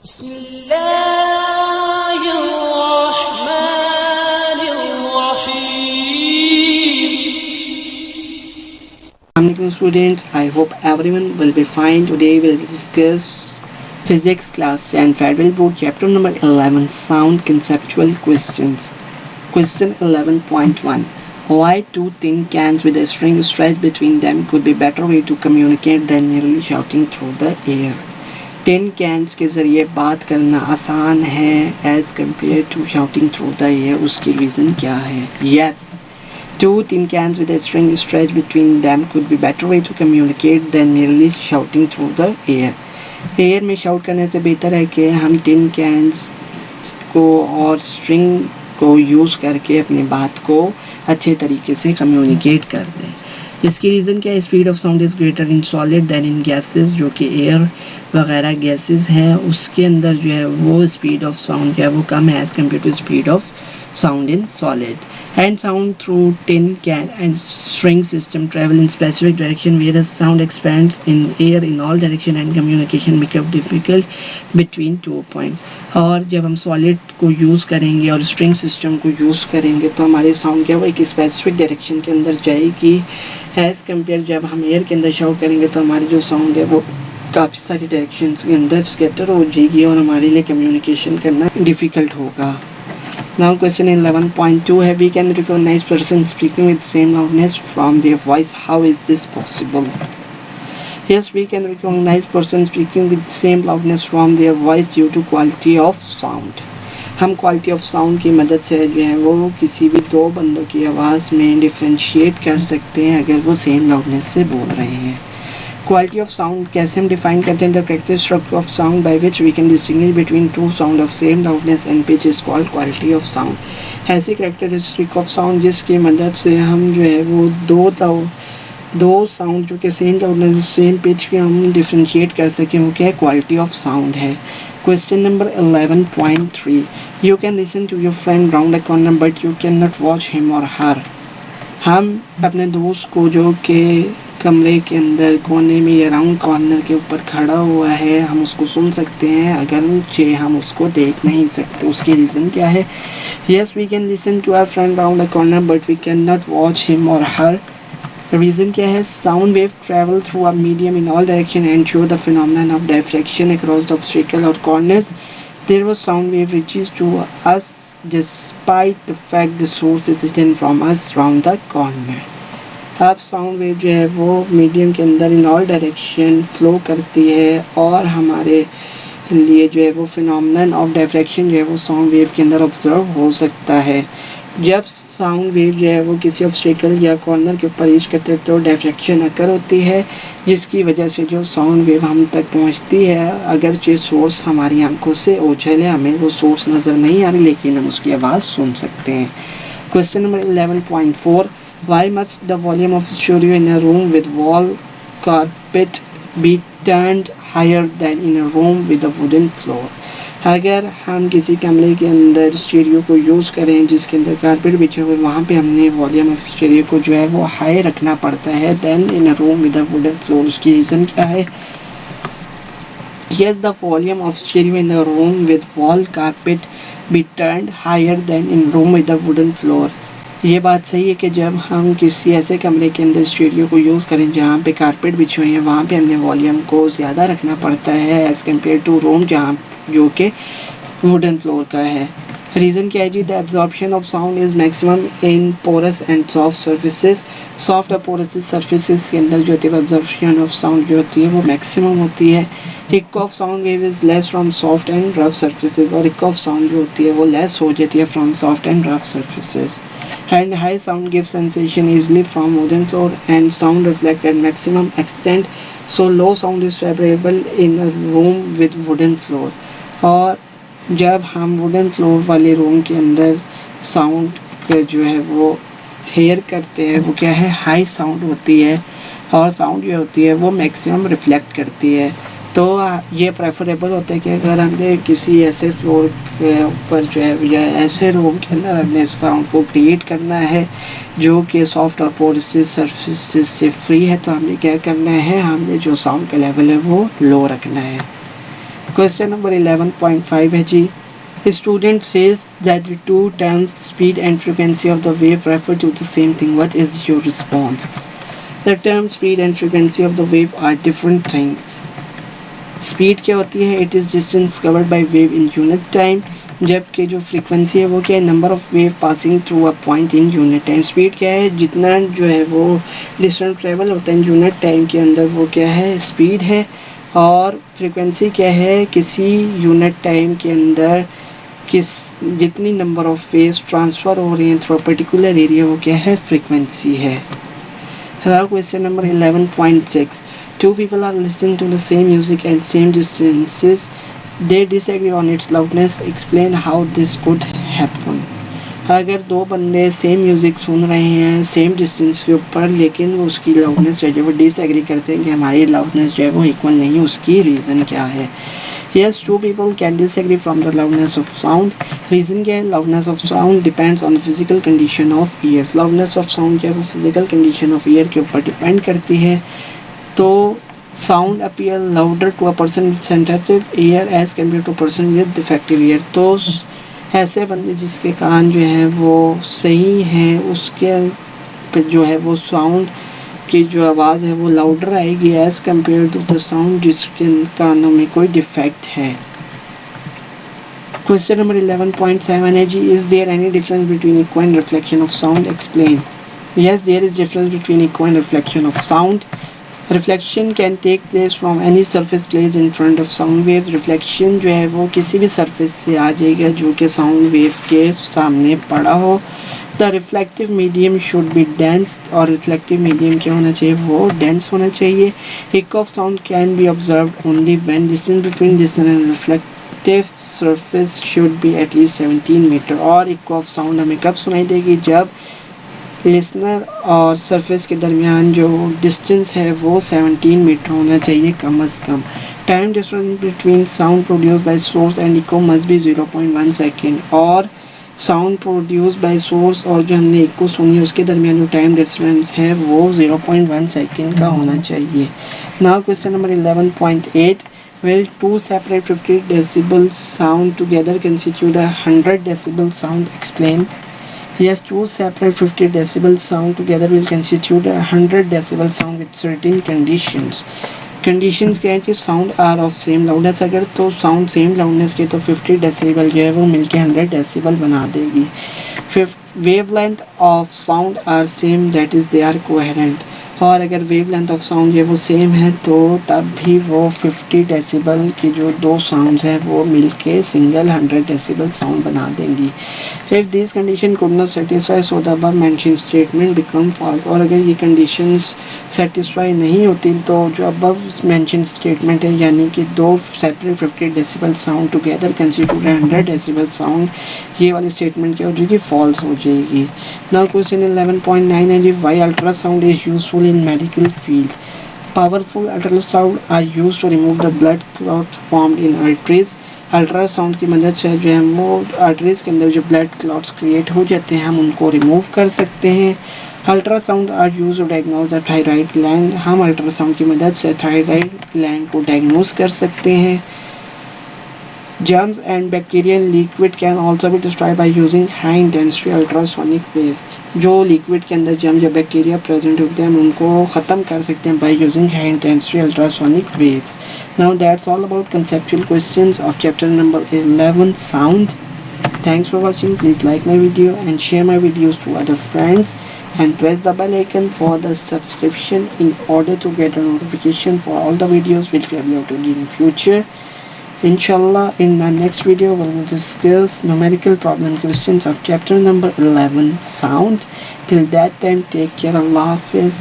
Assalamualaikum students, I hope everyone will be fine. Today we'll discuss physics class 10 Federal Board chapter number 11 sound conceptual questions. Question 11.1 Why two tin cans with a string stretched between them could be better way to communicate than merely shouting through the air. Tin cans के ज़रिए बात करना आसान है as compared to shouting through the air. उसकी reason क्या है? Yes, two tin cans with a string stretched between them could be better way to communicate than merely shouting through the air. Air में shout करने से बेहतर है कि हम tin cans को और स्ट्रिंग को यूज़ करके अपनी बात को अच्छे तरीके से कम्युनिकेट कर दें. इसकी रीज़न क्या है? Speed of sound is greater in solid than in gases. जो कि एयर वगैरह गैसेस हैं उसके अंदर जो है वो स्पीड ऑफ साउंड जो है वो कम है as compared to speed of sound in solid. And sound through tin can and string system travel in specific direction, whereas sound expands in air in all direction and communication become difficult between 2 points. और जब हम solid को use करेंगे और string system को use करेंगे तो हमारी साउंड क्या वो एक स्पेसिफिक डायरेक्शन के अंदर जाएगी एज़ कम्पेयर जब हम एयर के अंदर शाउट करेंगे तो हमारी जो साउंड है वो काफ़ी सारी डायरेक्शंस के अंदर स्कैटर हो जाएगी और हमारे लिए कम्युनिकेशन करना डिफ़िकल्ट होगा. Now question 11.2 है we can recognize person speaking with same loudness from their voice. How is this possible? Yes, we can recognize person speaking with same loudness from their voice due to quality of sound. हम quality of sound की मदद से जो है वो किसी भी दो बंदों की आवाज़ में डिफ्रेंशिएट कर सकते हैं अगर वो सेम लाउडनेस से बोल रहे हैं. क्वालिटी ऑफ साउंड कैसे हम डिफाइन करते हैं? The characteristic of sound by which we can distinguish between two sound of same loudness and pitch is called quality of sound. ऐसी कैरेक्टरिस्टिक ऑफ साउंड जिसकी मदद से हम जो है वो दो साउंड जो कि सेम लाउडनेस सेम पिच के हम डिफ्रेंशिएट कर सकें वो क्या है? क्वालिटी ऑफ साउंड है. Question number 11.3 you can listen to your friend round a corner but you can not watch him or her. हम अपने दोस्त को जो कि कमरे के अंदर कोने में या राउंड कॉर्नर के ऊपर खड़ा हुआ है हम उसको सुन सकते हैं अगर हम उसको देख नहीं सकते. उसकी रीज़न क्या है? Yes, we can listen to our friend round a corner but we can not watch him or her. Reason क्या है? Sound wave travel through a medium in all direction and show the phenomenon of diffraction across the obstacle or corners. There was sound wave reaches to us despite the fact the source is hidden from us round the corner. अब sound wave जो है वो medium के अंदर इन all direction flow करती है और हमारे लिए जो है वो फिनोमेनन ऑफ डिफ्रैक्शन जो है वो साउंड वेव के अंदर ऑब्जर्व हो सकता है. जब साउंड वेव जो है वो किसी ऑब्स्टेकल या कॉर्नर के ऊपर रीच करते तो डिफ्रैक्शन अकर होती है जिसकी वजह से जो साउंड वेव हम तक पहुंचती है अगरचे सोर्स हमारी आंखों से ओझल है हमें वो सोर्स नज़र नहीं आ रही लेकिन हम उसकी आवाज़ सुन सकते हैं. Question number 11.4 Why must the volume of stereo in a room with wall carpet be turned higher than in a room with a wooden floor? अगर हम किसी कमरे के अंदर स्टीरियो को यूज़ करें जिसके अंदर कारपेट बिछे हुए वहाँ पे हमने वॉल्यूम ऑफ स्टीरियो को जो है वो हाई रखना पड़ता है than in a room with a wooden floor. उसकी रीज़न क्या है? Yes, the volume of stereo in a room with wall carpet be turned higher than in room with a wooden floor. ये बात सही है कि जब हम किसी ऐसे कमरे के अंदर स्टूडियो को यूज़ करें जहाँ पे कारपेट बिछे हुए हैं वहाँ पे हमने वॉल्यूम को ज़्यादा रखना पड़ता है एज़ कम्पेयर टू रूम जहाँ जो कि वुडन फ्लोर का है. रीज़न क्या है जी? The absorption of sound is maximum in porous and soft surfaces. Soft और पोरस सर्फेसिस के अंदर जो होती है एब्जॉर्प्शन ऑफ साउंड जो होती है वो मैक्सिमम होती है. Eco of sound wave is less from soft and rough surfaces और इको ऑफ साउंड जो होती है वो लेस हो जाती है from soft and rough surfaces. And high sound gives sensation easily from wooden floor and sound reflect at maximum extent, so low sound is favorable in a room with wooden floor. और जब हम wooden floor वाले room के अंदर sound जो है वो hair करते हैं वो क्या है? हाई साउंड होती है और साउंड जो होती है वो मैक्सिमम रिफ्लेक्ट करती है. तो ये प्रेफरेबल होता है कि अगर हमने किसी ऐसे फ्लोर के ऊपर जो है या ऐसे रूम के अंदर हमने साउंड को क्रिएट करना है जो कि सॉफ्ट और पोरस सर्फेसिस से फ्री है तो हमने क्या करना है? हमने जो साउंड का लेवल है वो लो रखना है. क्वेश्चन नंबर 11.5 है जी. A student says that the two terms speed and frequency of the wave refer to the same thing. What is your response? The term speed and frequency of the wave are different things. Speed क्या होती है? It is distance covered by wave in unit time. जबकि जो frequency है वो क्या है? Number of wave passing through a point in unit time. Speed क्या है? जितना जो है वो डिस्टेंस ट्रेवल होता है यूनिट टाइम के अंदर, वो क्या है? स्पीड है. और फ्रीक्वेंसी क्या है? किसी यूनिट टाइम के अंदर किस जितनी नंबर ऑफ वेव्स ट्रांसफ़र हो रही हैं थ्रू पर्टिकुलर एरिया, वो क्या है? फ्रीक्वेंसी है. Now question number 11.6. Two people are listening to the same music at same distances. They disagree on its loudness. Explain how this could happen. अगर दो बंदे सेम म्यूज़िक सुन रहे हैं सेम डिस्टेंस के ऊपर, लेकिन वो उसकी लाउडनेस जो है वो डिसएग्री करते हैं कि हमारी लाउडनेस जो है वो इक्वल नहीं, उसकी रीज़न क्या है? Yes, two people can disagree from the loudness of sound. Reason क्या है? loudness of sound depends on the physical condition of ears. loudness of sound क्या है? वो physical condition of ear के ऊपर डिपेंड करती है. तो sound appear louder to a person with sensitive ear as compared to a person with defective ear. तो ऐसे बंदे जिसके कान जो हैं वो सही हैं, उसके जो है वो साउंड की जो आवाज़ है वो लाउडर आएगी as compared to the sound जिसके कानों में कोई डिफेक्ट है. क्वेश्चन नंबर 11.7 है जी. Is there any difference between equal and reflection of sound? Explain. Yes, there is difference between equal and reflection of sound. Reflection can take place from any surface place in front of sound wave. Reflection जो है वो किसी भी surface से आ जाएगा जो कि sound wave के सामने पड़ा हो. The reflective medium should be dense. और रिफ्लेक्टिव मीडियम क्या होना चाहिए? वो डेंस होना चाहिए. Echo of sound can be observe only when distance between listener and reflective surface should be at least 17 metre. और इको ऑफ साउंड हमें कब सुनाई देगी? जब लिसनर और सरफेस के दरमियान जो डिस्टेंस है वो 17 मीटर होना चाहिए कम अज़ कम. Time difference between sound produce by source and echo must be 0.1 second. और साउंड प्रोड्यूस बाय सोर्स और जो हमने इको सुनी उसके दरमियान जो टाइम डिफरेंस है वो 0.1 सेकेंड का होना चाहिए. Now question number 11.8. Will two separate 50 decibel sound together constitute a 100 decibel sound? Explain. Yes, two separate 50 decibel sound together will constitute a 100 decibel sound with certain conditions. Conditions क्या है कि sound are of same loudness. अगर तो sound same loudness के तो 50 decibel जो है वो मिलके 100 डेसिबल बना देगी. Wave length of sound are same, that is they are coherent. और अगर वेव लेंथ ऑफ साउंड जो है वो सेम है तो तब भी वो 50 डेसिबल की जो दो साउंड्स हैं वो मिलके सिंगल 100 डेसिबल साउंड बना देंगी. If this condition could not satisfy so the above mentioned statement become false. और अगर ये कंडीशंस सेटिस्फाई नहीं होती तो जो अबव मेंशन्ड स्टेटमेंट है यानी कि दो separate 50 decibel sound together constitute 100 decibel sound, ये वाली स्टेटमेंट क्या हो जाएगी? फॉल्स हो जाएगी. नाउ क्वेश्चन 11.9 है जी. Why ultrasound is useful in medical field? Powerful ultrasound are used to remove the blood clot formed in arteries. Ultrasound की मदद से जो है वो आर्टरीज के अंदर जो ब्लड क्लॉट्स क्रिएट हो जाते हैं हम उनको रिमूव कर सकते हैं. Ultrasound are use to diagnose the thyroid gland. हम अल्ट्रासाउंड की मदद से थायराइड ग्लैंड को डायग्नोज कर सकते हैं. Germs and bacteria in liquid can also be destroyed by using high intensity ultrasonic waves. जो लिक्विड के अंदर जर्म या बैक्टीरिया प्रेजेंट होते हैं हम उनको ख़त्म कर सकते हैं by using high intensity ultrasonic waves. Now that's all about conceptual questions of chapter number 11 sound. Thanks for watching. Please like my video and share my videos to other friends and press the bell icon for the subscription in order to get a notification for all the videos which we upload in future. Inshallah, in the next video we will discuss numerical problem questions of chapter number 11 sound. Till that time, take care. Allah Hafiz.